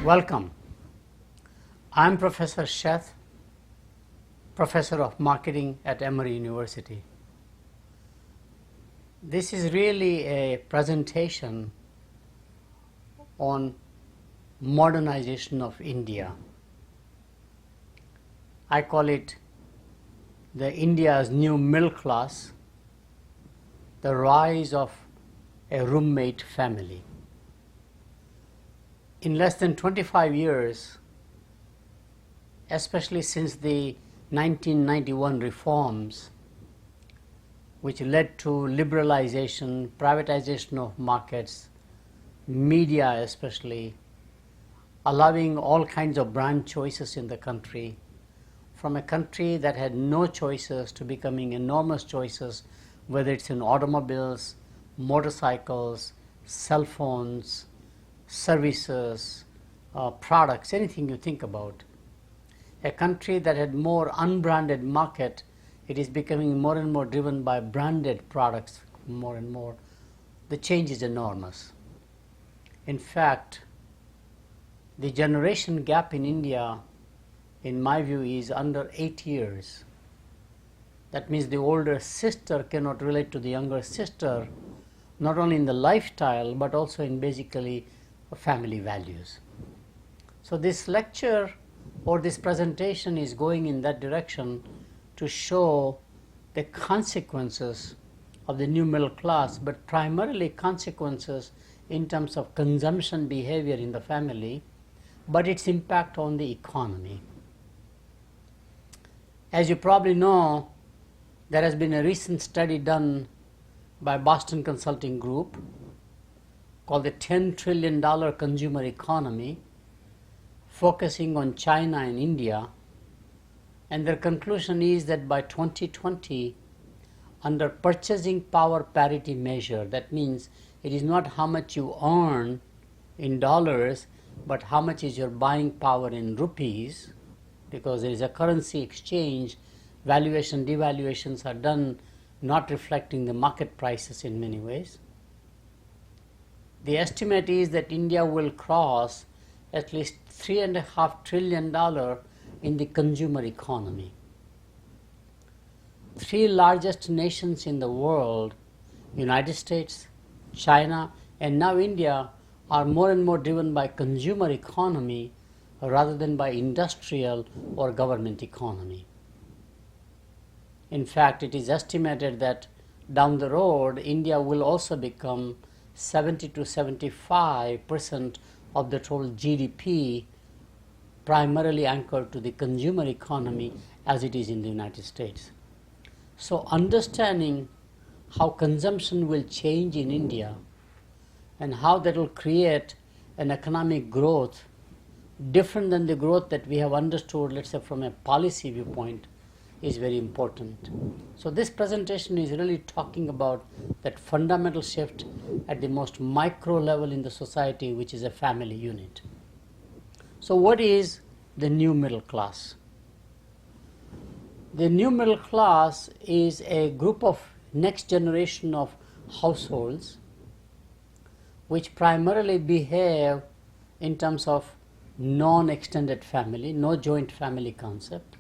Welcome. I'm Professor Sheth, Professor of Marketing at Emory University. This is really a presentation on modernization of India. I call it the India's new middle class, the rise of a roommate family. In less than 25 years, especially since the 1991 reforms, which led to liberalization, privatization of markets, media especially, allowing all kinds of brand choices in the country, from a country that had no choices to becoming enormous choices, whether it's in automobiles, motorcycles, cell phones, services, products, anything you think about. A country that had more unbranded market, it is becoming more and more driven by branded products more and more. The change is enormous. In fact, the generation gap in India, in my view, is under 8 years. That means the older sister cannot relate to the younger sister, not only in the lifestyle, but also in basically family values. So this lecture or this presentation is going in that direction to show the consequences of the new middle class, but primarily consequences in terms of consumption behavior in the family, but its impact on the economy. As you probably know, there has been a recent study done by Boston Consulting Group called the $10 trillion consumer economy, focusing on China and India, and their conclusion is that by 2020, under purchasing power parity measure, that means it is not how much you earn in dollars, but how much is your buying power in rupees, because there is a currency exchange, valuation, devaluations are done not reflecting the market prices in many ways. The estimate is that India will cross at least $3.5 trillion in the consumer economy. Three largest nations in the world, United States, China, and now India, are more and more driven by consumer economy rather than by industrial or government economy. In fact, it is estimated that down the road, India will also become 70 to 75% of the total GDP, primarily anchored to the consumer economy as it is in the United States. So understanding how consumption will change in India and how that will create an economic growth different than the growth that we have understood, let's say from a policy viewpoint, is very important. So this presentation is really talking about that fundamental shift at the most micro level in the society, which is a family unit. So what is the new middle class? The new middle class is a group of next generation of households which primarily behave in terms of non-extended family, no joint family concept.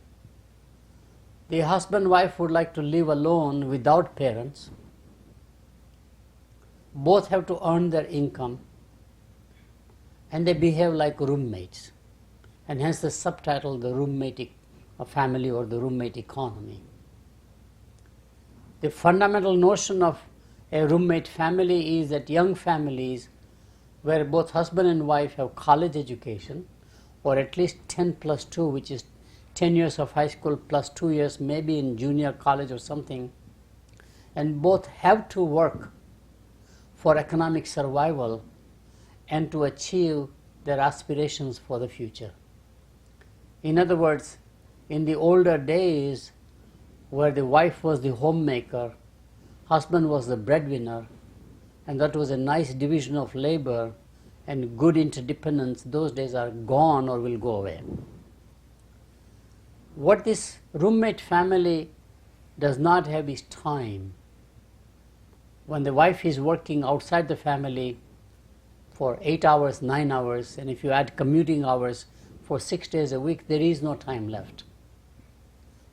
The husband and wife would like to live alone without parents. Both have to earn their income, and they behave like roommates, and hence the subtitle, the roommate family or the roommate economy. The fundamental notion of a roommate family is that young families where both husband and wife have college education, or at least 10 plus 2, which is 10 years of high school plus 2 years maybe in junior college or something, and both have to work for economic survival and to achieve their aspirations for the future. In other words, in the older days where the wife was the homemaker, husband was the breadwinner, and that was a nice division of labor and good interdependence, those days are gone or will go away. What this roommate family does not have is time. When the wife is working outside the family, for 8 hours, 9 hours, and if you add commuting hours for 6 days a week, there is no time left.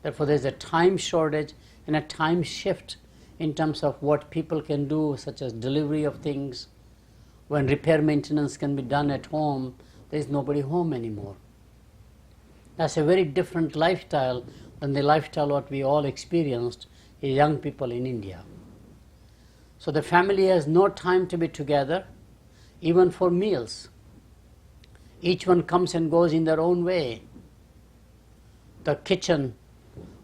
Therefore, there's a time shortage and a time shift in terms of what people can do, such as delivery of things. When repair maintenance can be done at home, there is nobody home anymore. That's a very different lifestyle than the lifestyle what we all experienced as young people in India. So the family has no time to be together, even for meals. Each one comes and goes in their own way. The kitchen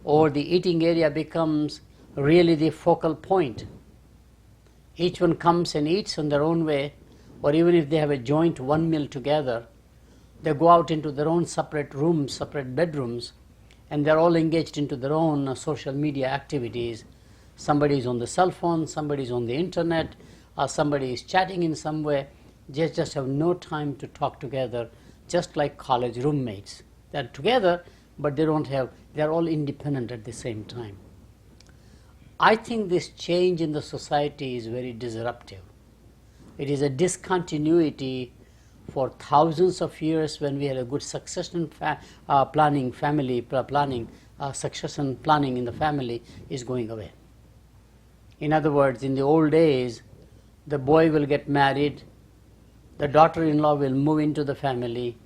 or the eating area becomes really the focal point. Each one comes and eats in their own way, or even if they have a joint one meal together, they go out into their own separate rooms, separate bedrooms, and they're all engaged into their own social media activities. Somebody is on the cell phone, somebody is on the internet, or somebody is chatting in some way. They just have no time to talk together, just like college roommates. They're together, but they're all independent at the same time. I think this change in the society is very disruptive. It is a discontinuity for thousands of years when we had a good succession planning, family planning, succession planning in the family is going away. In other words, in the old days, the boy will get married, the daughter-in-law will move into the family,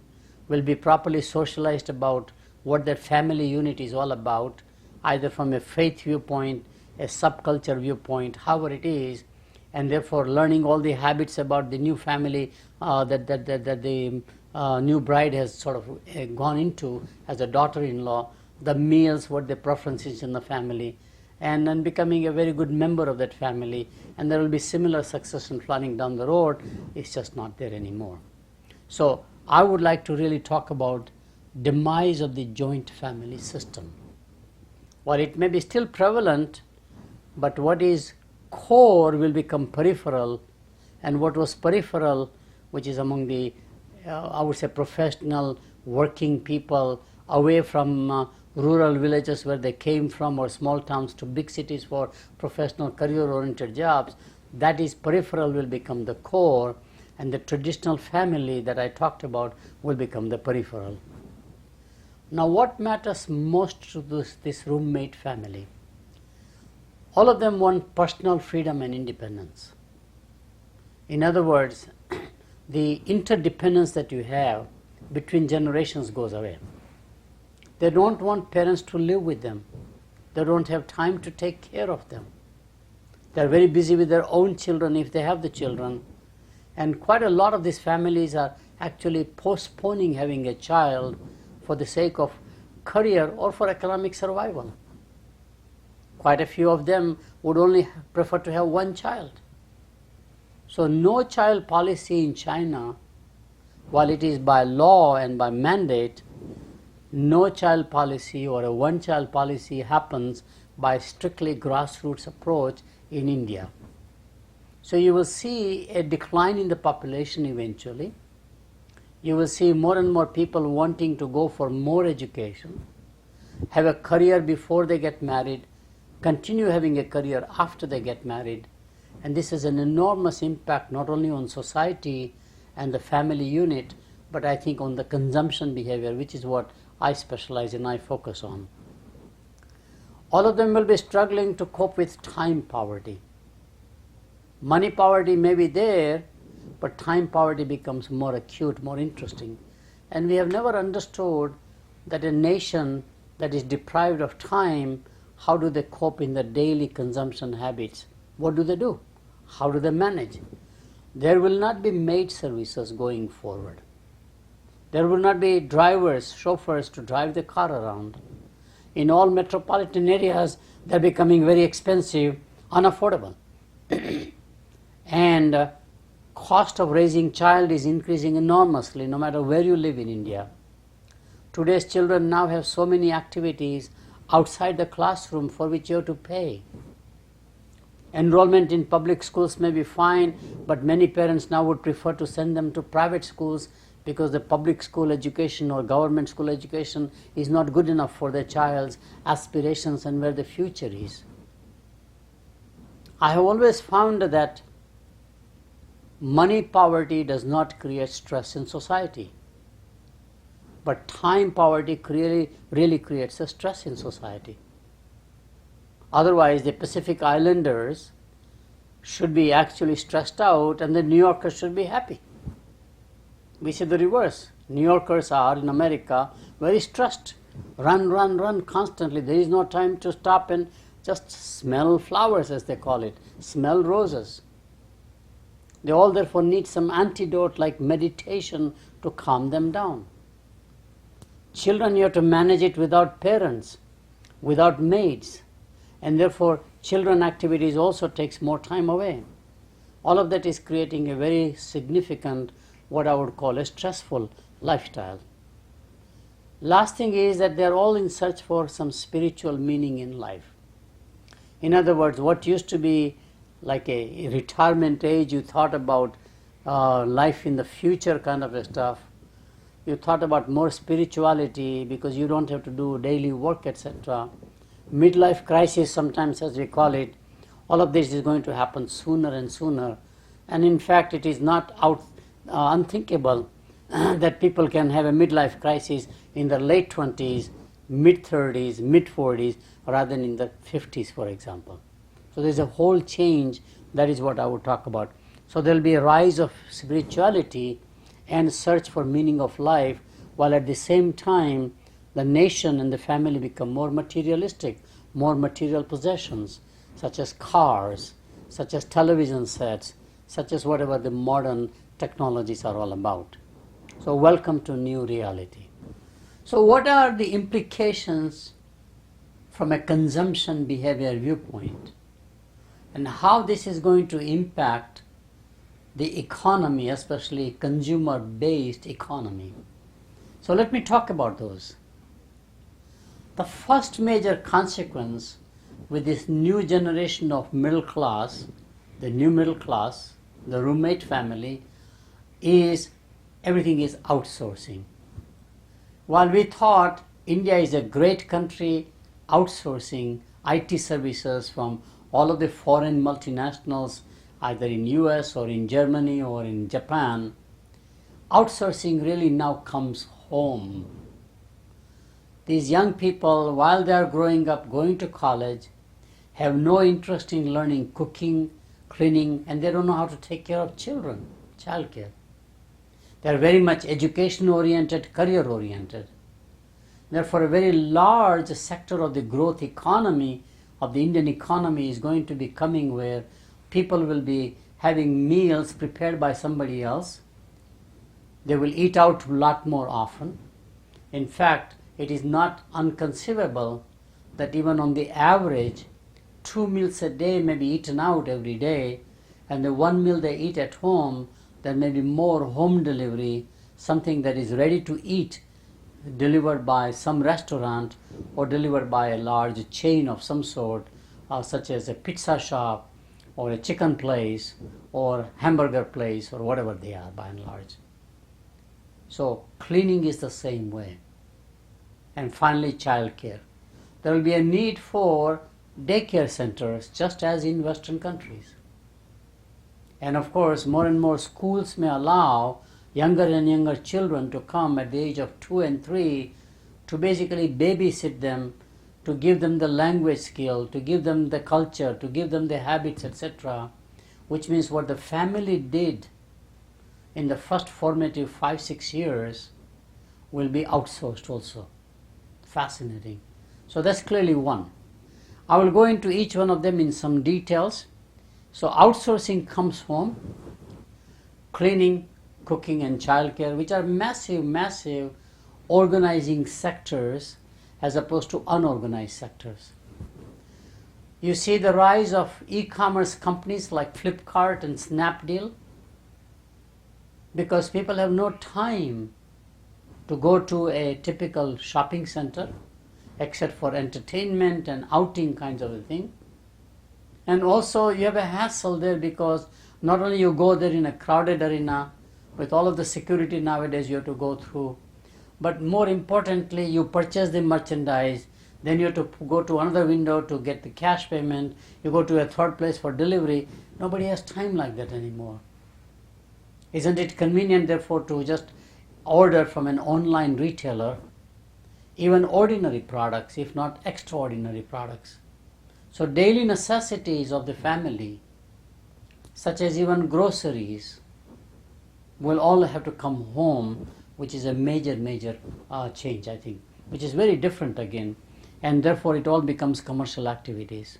will be properly socialized about what that family unit is all about, either from a faith viewpoint, a subculture viewpoint, however it is, and therefore learning all the habits about the new family that the new bride has sort of gone into as a daughter-in-law, the meals, what the preferences in the family, and then becoming a very good member of that family, and there will be similar succession planning down the road. It's just not there anymore. So I would like to really talk about demise of the joint family system. While it may be still prevalent, but what is core will become peripheral, and what was peripheral, which is among the, I would say, professional working people away from rural villages where they came from, or small towns, to big cities for professional career-oriented jobs, that is peripheral will become the core, and the traditional family that I talked about will become the peripheral. Now, what matters most to this roommate family? All of them want personal freedom and independence. In other words, the interdependence that you have between generations goes away. They don't want parents to live with them. They don't have time to take care of them. They're very busy with their own children if they have the children. And quite a lot of these families are actually postponing having a child for the sake of career or for economic survival. Quite a few of them would only prefer to have one child. So no child policy in China, while it is by law and by mandate, no child policy or a one-child policy happens by strictly grassroots approach in India. So you will see a decline in the population eventually. You will see more and more people wanting to go for more education, have a career before they get married, continue having a career after they get married. And this has an enormous impact not only on society and the family unit, but I think on the consumption behavior, which is what I specialize in, I focus on. All of them will be struggling to cope with time poverty. Money poverty may be there, but time poverty becomes more acute, more interesting. And we have never understood that a nation that is deprived of time, how do they cope in their daily consumption habits? What do? How do they manage? There will not be maid services going forward. There will not be drivers, chauffeurs to drive the car around. In all metropolitan areas, they're becoming very expensive, unaffordable. And cost of raising child is increasing enormously no matter where you live in India. Today's children now have so many activities outside the classroom for which you have to pay. Enrollment in public schools may be fine, but many parents now would prefer to send them to private schools because the public school education or government school education is not good enough for their child's aspirations and where the future is. I have always found that money poverty does not create stress in society, but time poverty really creates a stress in society. Otherwise, the Pacific Islanders should be actually stressed out and the New Yorkers should be happy. We see the reverse. New Yorkers are, in America, very stressed. Run constantly. There is no time to stop and just smell flowers, as they call it, smell roses. They all therefore need some antidote like meditation to calm them down. Children, you have to manage it without parents, without maids, and therefore children activities also takes more time away. All of that is creating a very significant, what I would call a stressful lifestyle. Last thing is that they are all in search for some spiritual meaning in life. In other words, what used to be like a retirement age, you thought about life in the future kind of stuff. You thought about more spirituality because you don't have to do daily work, etc. Midlife crisis, sometimes as we call it, all of this is going to happen sooner and sooner. And in fact, it is not unthinkable that people can have a midlife crisis in their late 20s, mid-30s, mid-40s, rather than in the 50s, for example. So there's a whole change. That is what I would talk about. So there will be a rise of spirituality and search for meaning of life, while at the same time the nation and the family become more materialistic, more material possessions, such as cars, such as television sets, such as whatever the modern technologies are all about. So welcome to new reality. So what are the implications from a consumption behavior viewpoint, and how this is going to impact the economy, especially consumer-based economy? So let me talk about those. The first major consequence with this new generation of middle class, the new middle class, the roommate family, is everything is outsourcing. While we thought India is a great country outsourcing IT services from all of the foreign multinationals, either in US or in Germany or in Japan, outsourcing really now comes home. These young people, while they are growing up, going to college, have no interest in learning cooking, cleaning, and they don't know how to take care of children, childcare. They are very much education-oriented, career-oriented. Therefore, a very large sector of the growth economy of the Indian economy is going to be coming where people will be having meals prepared by somebody else. They will eat out a lot more often. In fact, it is not inconceivable that even on the average, 2 meals a day may be eaten out every day, and the 1 meal they eat at home, there may be more home delivery, something that is ready to eat, delivered by some restaurant or delivered by a large chain of some sort, such as a pizza shop or a chicken place or hamburger place or whatever they are by and large. So cleaning is the same way. And finally, childcare. There will be a need for daycare centers just as in Western countries. And of course, more and more schools may allow younger and younger children to come at the age of 2 and 3 to basically babysit them, to give them the language skill, to give them the culture, to give them the habits, etc., which means what the family did in the first formative 5-6 years will be outsourced also. Fascinating. So that's clearly one. I will go into each one of them in some details. So outsourcing comes home, cleaning, cooking, and childcare, which are massive organizing sectors as opposed to unorganized sectors. You see the rise of e-commerce companies like Flipkart and Snapdeal, because people have no time to go to a typical shopping center except for entertainment and outing kinds of a thing. And also you have a hassle there because not only you go there in a crowded arena with all of the security nowadays you have to go through, but more importantly you purchase the merchandise, then you have to go to another window to get the cash payment, you go to a third place for delivery. Nobody has time like that anymore. Isn't it convenient, therefore, to just order from an online retailer, even ordinary products, if not extraordinary products? So daily necessities of the family, such as even groceries, will all have to come home, which is a major change, I think, which is very different again, and therefore it all becomes commercial activities.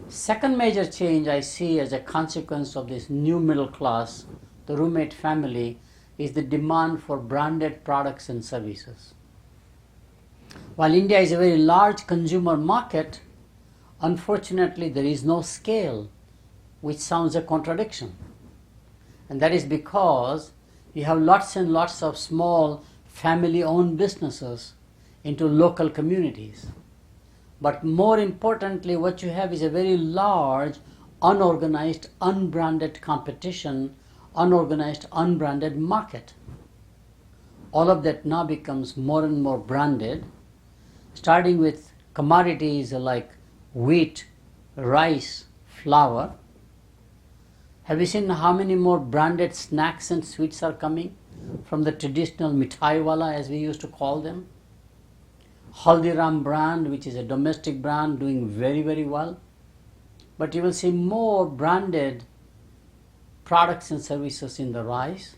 Second major change I see as a consequence of this new middle class, the roommate family, is the demand for branded products and services. While India is a very large consumer market, unfortunately there is no scale, which sounds a contradiction. And that is because you have lots and lots of small family-owned businesses into local communities. But more importantly, what you have is a very large, unorganized, unbranded competition, unorganized, unbranded market. All of that now becomes more and more branded, starting with commodities like wheat, rice, flour. Have you seen how many more branded snacks and sweets are coming from the traditional mithai wala, as we used to call them? Haldiram brand, which is a domestic brand, doing very well. But you will see more branded products and services in the rise.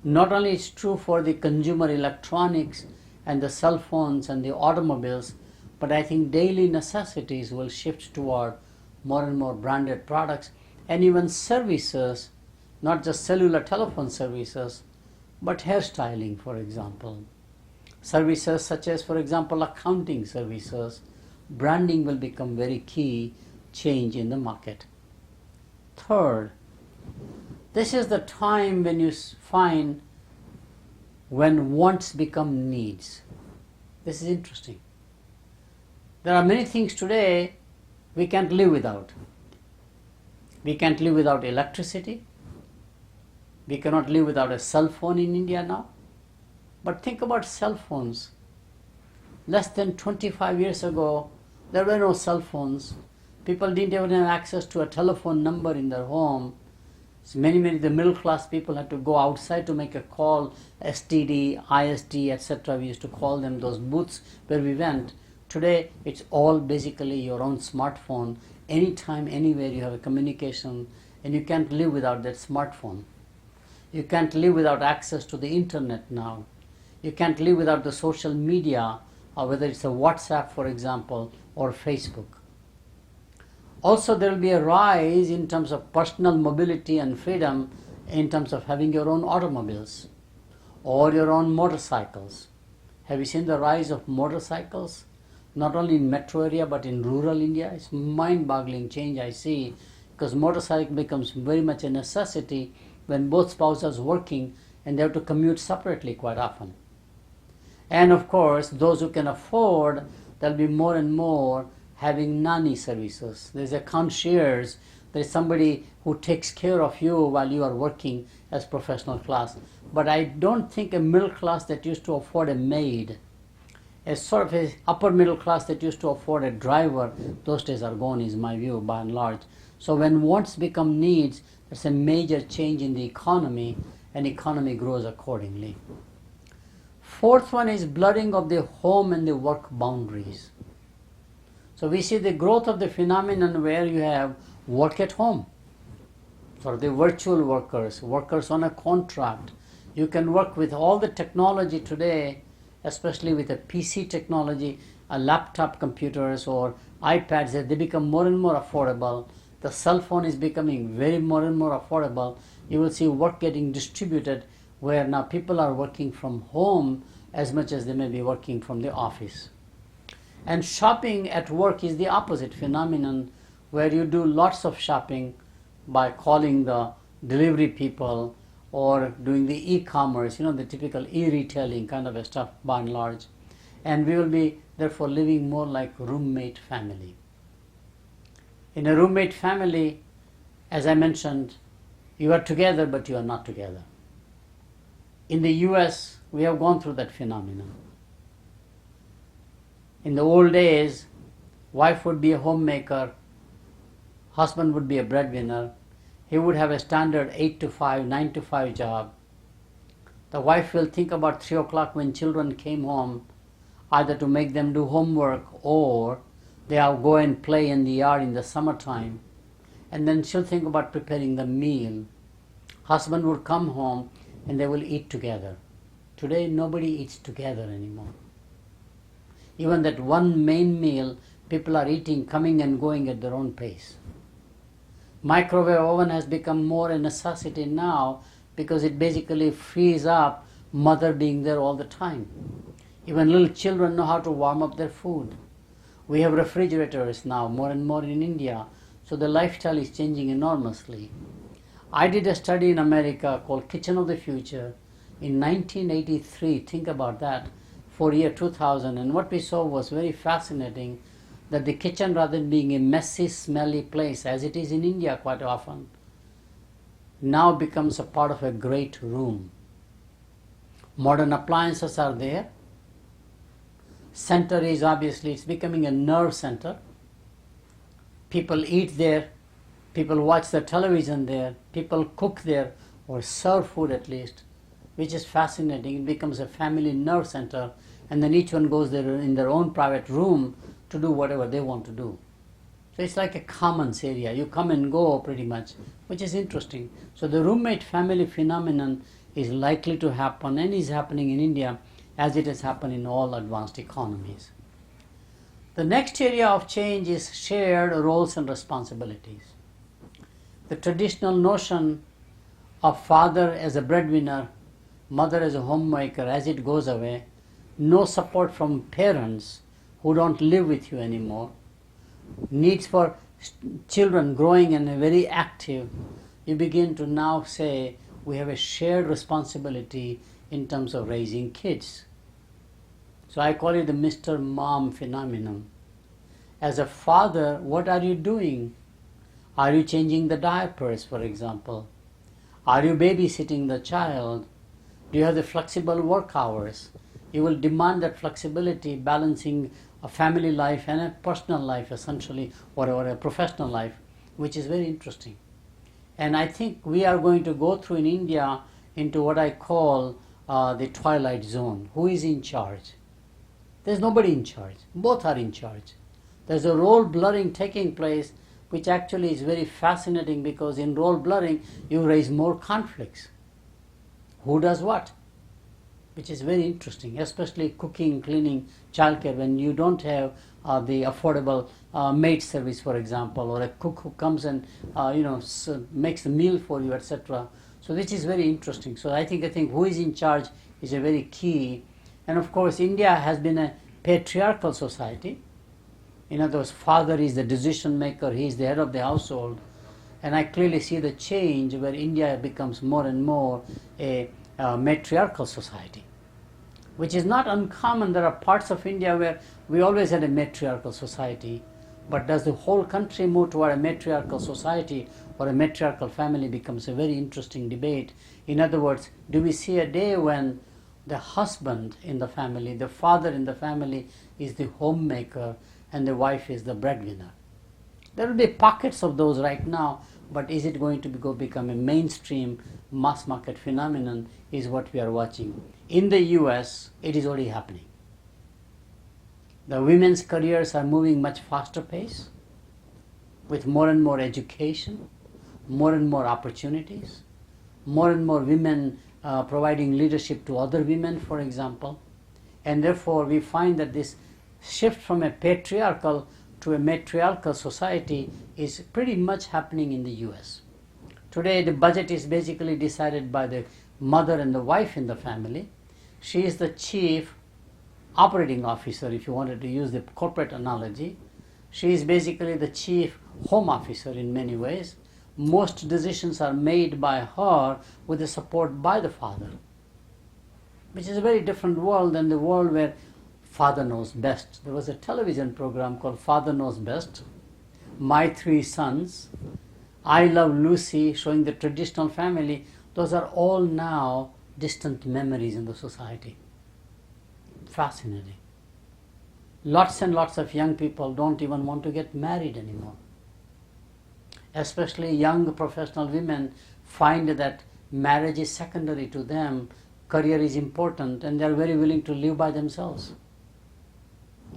Not only it's true for the consumer electronics and the cell phones and the automobiles, but I think daily necessities will shift toward more and more branded products, and even services, not just cellular telephone services, but hairstyling, for example. Services such as, for example, accounting services, branding will become very key change in the market. Third, this is the time when you find when wants become needs. This is interesting. There are many things today we can't live without. We can't live without electricity. We cannot live without a cell phone in India now. But think about cell phones. Less than 25 years ago, there were no cell phones. People didn't even have access to a telephone number in their home. So many the middle class people had to go outside to make a call, STD, ISD, etc. We used to call them, those booths where we went. Today, it's all basically your own smartphone. Anytime, anywhere you have a communication, and you can't live without that smartphone. You can't live without access to the internet now. You can't live without the social media, or whether it's a WhatsApp, for example, or Facebook. Also, there will be a rise in terms of personal mobility and freedom in terms of having your own automobiles or your own motorcycles. Have you seen the rise of motorcycles? Not only in metro area, but in rural India. It's mind-boggling change I see, because motorcycle becomes very much a necessity when both spouses are working and they have to commute separately quite often. And of course, those who can afford, there'll be more and more having nanny services. There's a concierge. There's somebody who takes care of you while you are working as professional class. But I don't think a middle class that used to afford a maid, a sort of a upper middle class that used to afford a driver, those days are gone, is my view by and large. So when wants become needs, there's a major change in the economy, and economy grows accordingly. Fourth one is blurring of the home and the work boundaries. So we see the growth of the phenomenon where you have work at home. For the virtual workers, workers on a contract. You can work with all the technology today, especially with the PC technology, laptop computers or iPads, that they become more and more affordable. The cell phone is becoming very more and more affordable. You will see work getting distributed where now people are working from home as much as they may be working from the office. And shopping at work is the opposite phenomenon, where you do lots of shopping by calling the delivery people or doing the e-commerce, the typical e-retailing kind of a stuff by and large. And we will be therefore living more like roommate family. In a roommate family, as I mentioned, you are together but you are not together. In the US, we have gone through that phenomenon. In the old days, wife would be a homemaker, husband would be a breadwinner, He would have a standard 8 to 5, 9 to 5 job. The wife will think about 3 o'clock when children came home, either to make them do homework or they'll go and play in the yard in the summertime. And then she'll think about preparing the meal. Husband would come home and they will eat together. Today nobody eats together anymore. Even that one main meal, people are eating, coming and going at their own pace. Microwave oven has become more a necessity now because it basically frees up mother being there all the time. Even little children know how to warm up their food. We have refrigerators now, more and more in India, so the lifestyle is changing enormously. I did a study in America called Kitchen of the Future in 1983, think about that, for year 2000, and what we saw was very fascinating, that the kitchen, rather than being a messy, smelly place, as it is in India quite often, now becomes a part of a great room. Modern appliances are there. Center is obviously, it's becoming a nerve center. People eat there, people watch the television there, people cook there, or serve food at least, which is fascinating. It becomes a family nerve center, and then each one goes there in their own private room to do whatever they want to do. So it's like a commons area. You come and go pretty much, which is interesting. So the roommate family phenomenon is likely to happen and is happening in India as it has happened in all advanced economies. The next area of change is shared roles and responsibilities. The traditional notion of father as a breadwinner, mother as a homemaker, as it goes away, no support from parents who don't live with you anymore, needs for children growing and very active, you begin to now say we have a shared responsibility in terms of raising kids. So I call it the Mr. Mom phenomenon. As a father, what are you doing? Are you changing the diapers, for example? Are you babysitting the child? Do you have the flexible work hours? You will demand that flexibility, balancing a family life and a personal life, essentially, or a professional life, which is very interesting. And I think we are going to go through in India into what I call the twilight zone. Who is in charge? There's nobody in charge. Both are in charge. There's a role blurring taking place, which actually is very fascinating, because in role blurring you raise more conflicts. Who does what? Which is very interesting, especially cooking, cleaning, childcare, when you don't have the affordable maid service, for example, or a cook who comes and makes the meal for you, etc. So this is very interesting. So I think who is in charge is a very key. And of course, India has been a patriarchal society. In other words, father is the decision maker, he is the head of the household. And I clearly see the change where India becomes more and more a matriarchal society, which is not uncommon. There are parts of India where we always had a matriarchal society, but does the whole country move toward a matriarchal society or a matriarchal family becomes a very interesting debate. In other words, do we see a day when the husband in the family, the father in the family is the homemaker and the wife is the breadwinner? There will be pockets of those right now, but is it going to become a mainstream mass market phenomenon is what we are watching. In the US, it is already happening. The women's careers are moving much faster pace with more and more education, more and more opportunities, more and more women providing leadership to other women, for example. And therefore, we find that this shift from a patriarchal to a matriarchal society is pretty much happening in the US. Today, the budget is basically decided by the mother and the wife in the family. She is the chief operating officer, if you wanted to use the corporate analogy. She is basically the chief home officer in many ways. Most decisions are made by her with the support by the father, which is a very different world than the world where father knows best. There was a television program called Father Knows Best, My Three Sons, I Love Lucy, showing the traditional family. Those are all now distant memories in the society. Fascinating. Lots and lots of young people don't even want to get married anymore. especially young professional women, find that marriage is secondary to them, career is important, and they are very willing to live by themselves.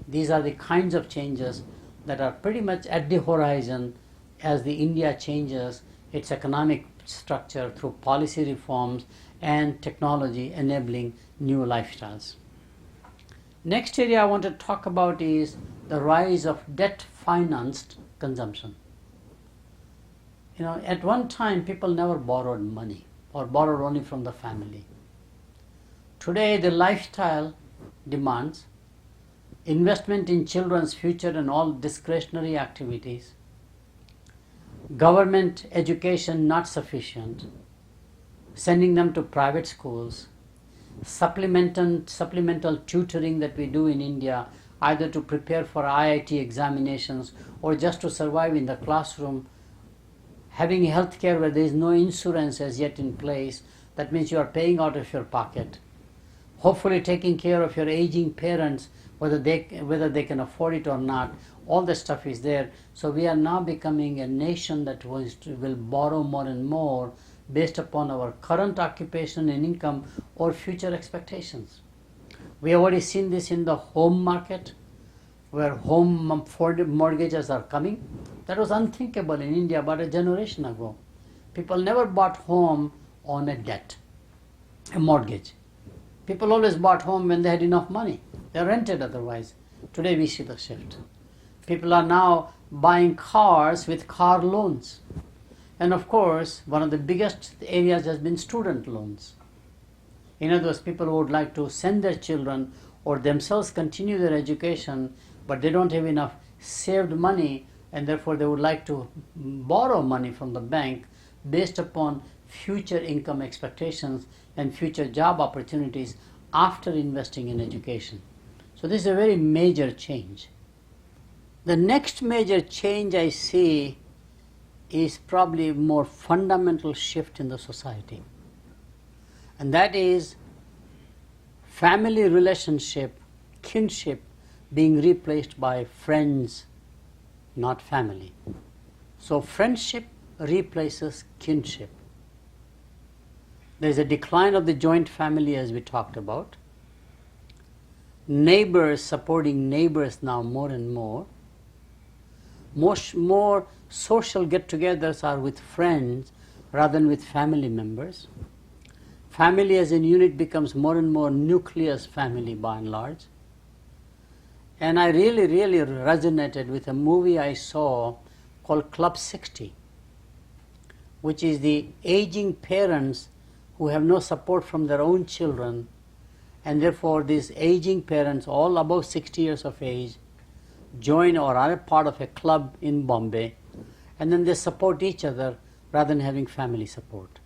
These are the kinds of changes that are pretty much at the horizon as the India changes its economic structure through policy reforms and technology enabling new lifestyles. Next area I want to talk about is the rise of debt-financed consumption. At one time people never borrowed money or borrowed only from the family. Today the lifestyle demands investment in children's future and all discretionary activities, government education not sufficient, sending them to private schools, supplemental tutoring that we do in India, either to prepare for IIT examinations or just to survive in the classroom, having health care where there is no insurance as yet in place, that means you are paying out of your pocket, hopefully taking care of your aging parents, whether they can afford it or not. All the stuff is there. So we are now becoming a nation that will borrow more and more based upon our current occupation and income or future expectations. We have already seen this in the home market, where home mortgages are coming. That was unthinkable in India about a generation ago. People never bought home on a debt, a mortgage. People always bought home when they had enough money. They rented otherwise. Today we see the shift. People are now buying cars with car loans. And of course, one of the biggest areas has been student loans. In other words, people would like to send their children or themselves continue their education, but they don't have enough saved money, and therefore they would like to borrow money from the bank based upon future income expectations and future job opportunities after investing in education. So this is a very major change. The next major change I see is probably a more fundamental shift in the society. And that is family relationship, kinship being replaced by friends, not family. So friendship replaces kinship. There is a decline of the joint family, as we talked about. Neighbors supporting neighbors now more and more. More social get-togethers are with friends rather than with family members. Family as a unit becomes more and more nucleus family by and large. And I really resonated with a movie I saw called Club 60, which is the aging parents who have no support from their own children, and therefore these aging parents, all above 60 years of age, join or are a part of a club in Bombay, and then they support each other rather than having family support.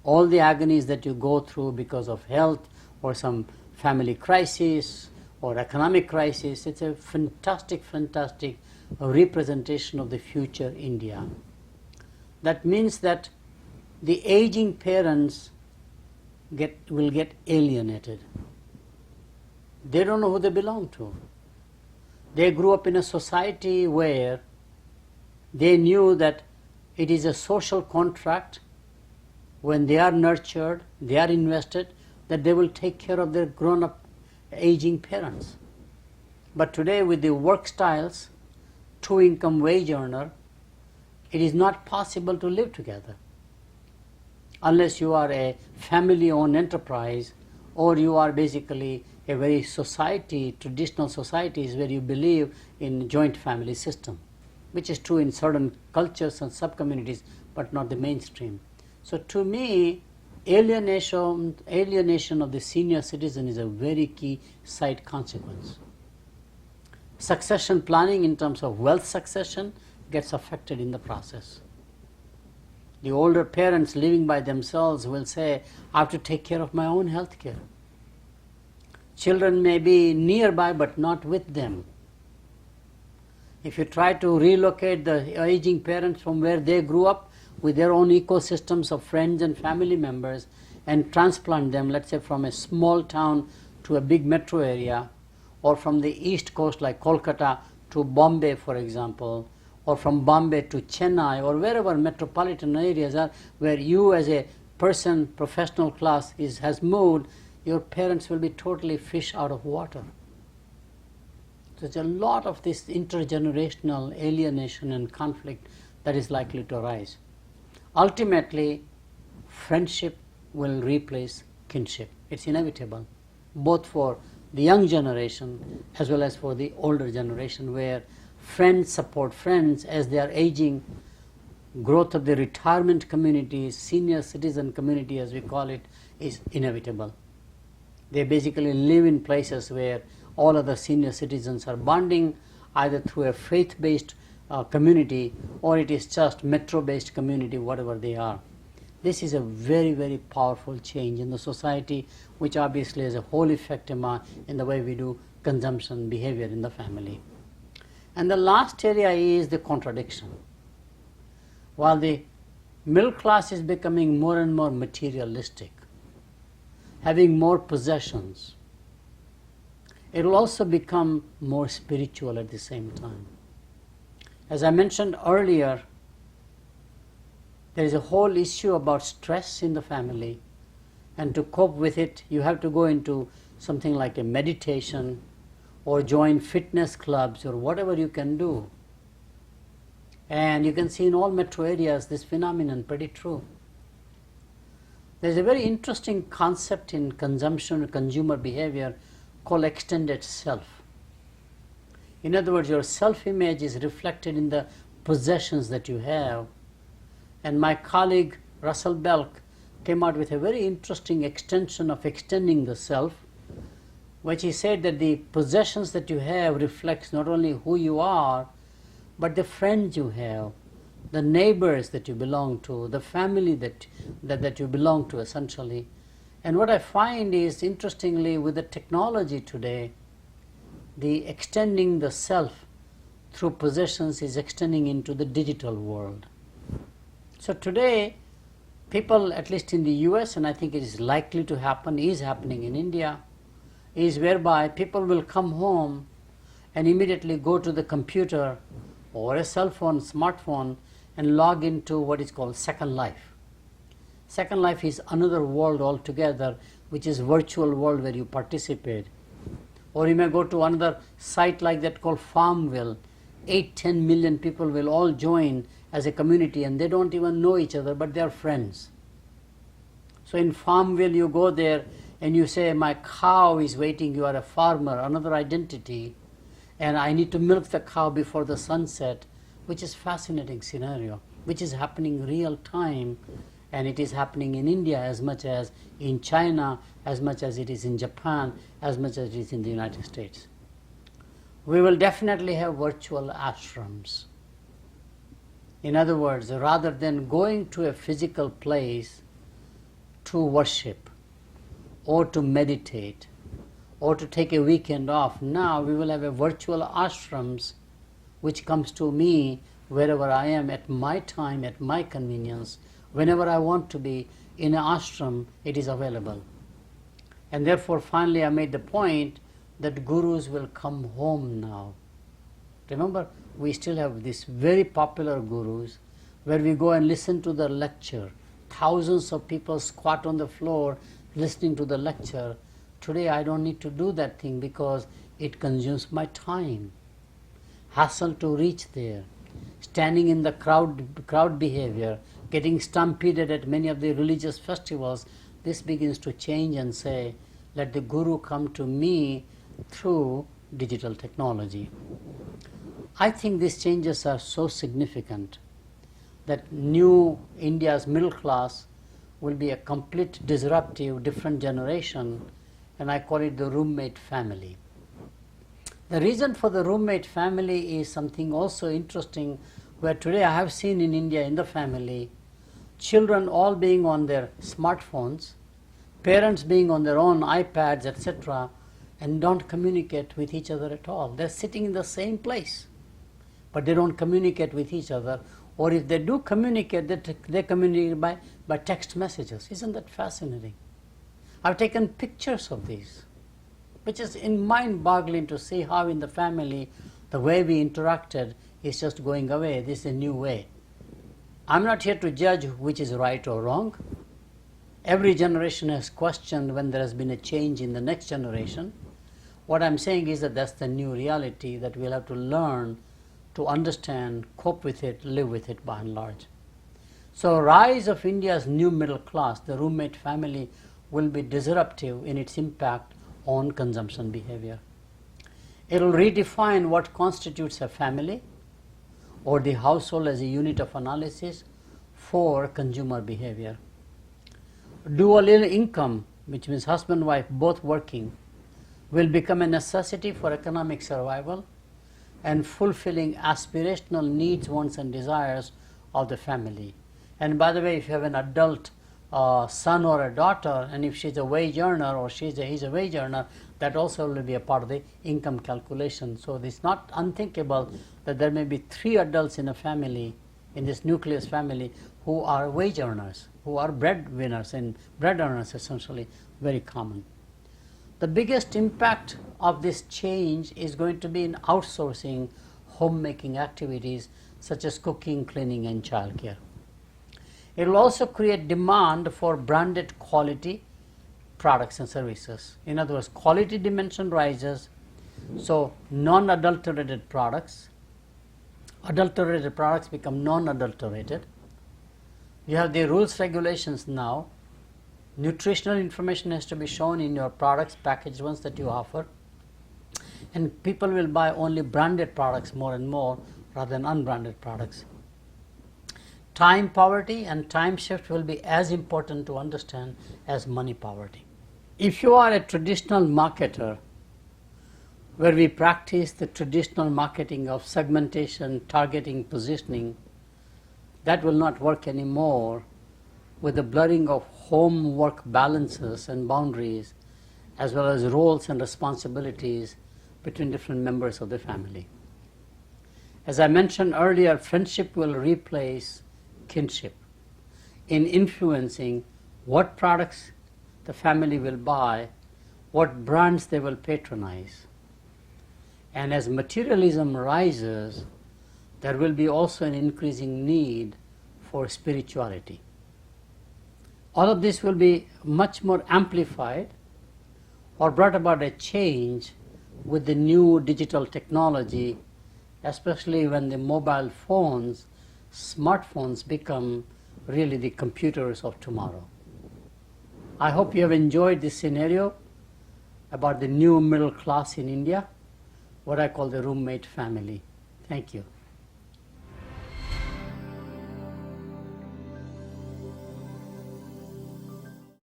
All the agonies that you go through because of health or some family crisis or economic crisis, it's a fantastic representation of the future India. That means that the aging parents will get alienated. They don't know who they belong to. They grew up in a society where they knew that it is a social contract. When they are nurtured, they are invested, that they will take care of their grown-up aging parents. But today with the work styles, two-income wage earner, it is not possible to live together unless you are a family-owned enterprise or you are basically a very traditional societies where you believe in joint family system, which is true in certain cultures and sub-communities, but not the mainstream. So to me, alienation of the senior citizen is a very key side consequence. Succession planning in terms of wealth succession gets affected in the process. The older parents living by themselves will say, I have to take care of my own health care. Children may be nearby but not with them. If you try to relocate the aging parents from where they grew up with their own ecosystems of friends and family members and transplant them, let's say from a small town to a big metro area, or from the east coast like Kolkata to Bombay, for example, or from Bombay to Chennai, or wherever metropolitan areas are, where you as a person, professional class has moved, your parents will be totally fish out of water. So there's a lot of this intergenerational alienation and conflict that is likely to arise. Ultimately, friendship will replace kinship. It's inevitable, both for the young generation as well as for the older generation, where friends support friends as they are aging. Growth of the retirement community, senior citizen community as we call it, is inevitable. They basically live in places where all other senior citizens are bonding, either through a faith-based community, or it is just metro-based community, whatever they are. This is a very, very powerful change in the society, which obviously has a whole effect in the way we do consumption behavior in the family. And the last area is the contradiction. While the middle class is becoming more and more materialistic, having more possessions, it will also become more spiritual at the same time. As I mentioned earlier, there is a whole issue about stress in the family, and to cope with it, you have to go into something like a meditation or join fitness clubs or whatever you can do. And you can see in all metro areas this phenomenon pretty true. There's a very interesting concept in consumption, consumer behavior called extended self. In other words, your self-image is reflected in the possessions that you have. And my colleague Russell Belk came out with a very interesting extension of extending the self, which he said that the possessions that you have reflects not only who you are, but the friends you have, the neighbors that you belong to, the family that you belong to, essentially. And what I find is, interestingly, with the technology today, the extending the self through possessions is extending into the digital world. So today, people, at least in the US, and I think it is likely to happen, is happening in India, is whereby people will come home and immediately go to the computer or a cell phone, smartphone, and log into what is called Second Life. Second Life is another world altogether, which is virtual world where you participate. Or you may go to another site like that called Farmville. 8-10 million people will all join as a community, and they don't even know each other, but they are friends. So in Farmville, you go there and you say, my cow is waiting, you are a farmer, another identity, and I need to milk the cow before the sunset, which is fascinating scenario, which is happening real time, and it is happening in India as much as in China, as much as it is in Japan, as much as it is in the United States. We will definitely have virtual ashrams. In other words, rather than going to a physical place to worship or to meditate or to take a weekend off, now we will have a virtual ashrams which comes to me wherever I am at my time, at my convenience, whenever I want to be in an ashram, it is available. And therefore, finally, I made the point that gurus will come home now. Remember, we still have these very popular gurus where we go and listen to the lecture. Thousands of people squat on the floor listening to the lecture. Today, I don't need to do that thing because it consumes my time. Hassle to reach there, standing in the crowd behavior, getting stampeded at many of the religious festivals. This begins to change and say, let the guru come to me through digital technology. I think these changes are so significant that new India's middle class will be a complete disruptive, different generation, and I call it the roommate family. The reason for the roommate family is something also interesting, where today I have seen in India, in the family, children all being on their smartphones, parents being on their own iPads, etc., and don't communicate with each other at all. They're sitting in the same place, but they don't communicate with each other. Or if they do communicate, they communicate by text messages. Isn't that fascinating? I've taken pictures of these, which is mind-boggling to see how in the family, the way we interacted is just going away. This is a new way. I'm not here to judge which is right or wrong. Every generation has questioned when there has been a change in the next generation. What I'm saying is that that's the new reality that we'll have to learn to understand, cope with it, live with it by and large. So rise of India's new middle class, the roommate family, will be disruptive in its impact on consumption behavior. It will redefine what constitutes a family or the household as a unit of analysis for consumer behavior. Dual income, which means husband and wife both working, will become a necessity for economic survival and fulfilling aspirational needs, wants and desires of the family. And by the way, if you have an adult son or a daughter, and if she's a wage earner or he's a wage earner, that also will be a part of the income calculation. So it's not unthinkable that there may be 3 adults in a family, in this nucleus family, who are wage earners, who are breadwinners and bread earners, essentially, very common. The biggest impact of this change is going to be in outsourcing homemaking activities such as cooking, cleaning and childcare. It will also create demand for branded quality products and services. In other words, quality dimension rises, so non-adulterated products. Adulterated products become non-adulterated. You have the rules, regulations now. Nutritional information has to be shown in your products, packaged ones that you offer. And people will buy only branded products more and more rather than unbranded products. Time poverty and time shift will be as important to understand as money poverty. If you are a traditional marketer, where we practice the traditional marketing of segmentation, targeting, positioning, that will not work anymore with the blurring of home-work balances and boundaries, as well as roles and responsibilities between different members of the family. As I mentioned earlier, friendship will replace kinship in influencing what products the family will buy, what brands they will patronize. And as materialism rises, there will be also an increasing need for spirituality. All of this will be much more amplified or brought about a change with the new digital technology, especially when the mobile phones, smartphones become really the computers of tomorrow. I hope you have enjoyed this scenario about the new middle class in India, what I call the roommate family. Thank you.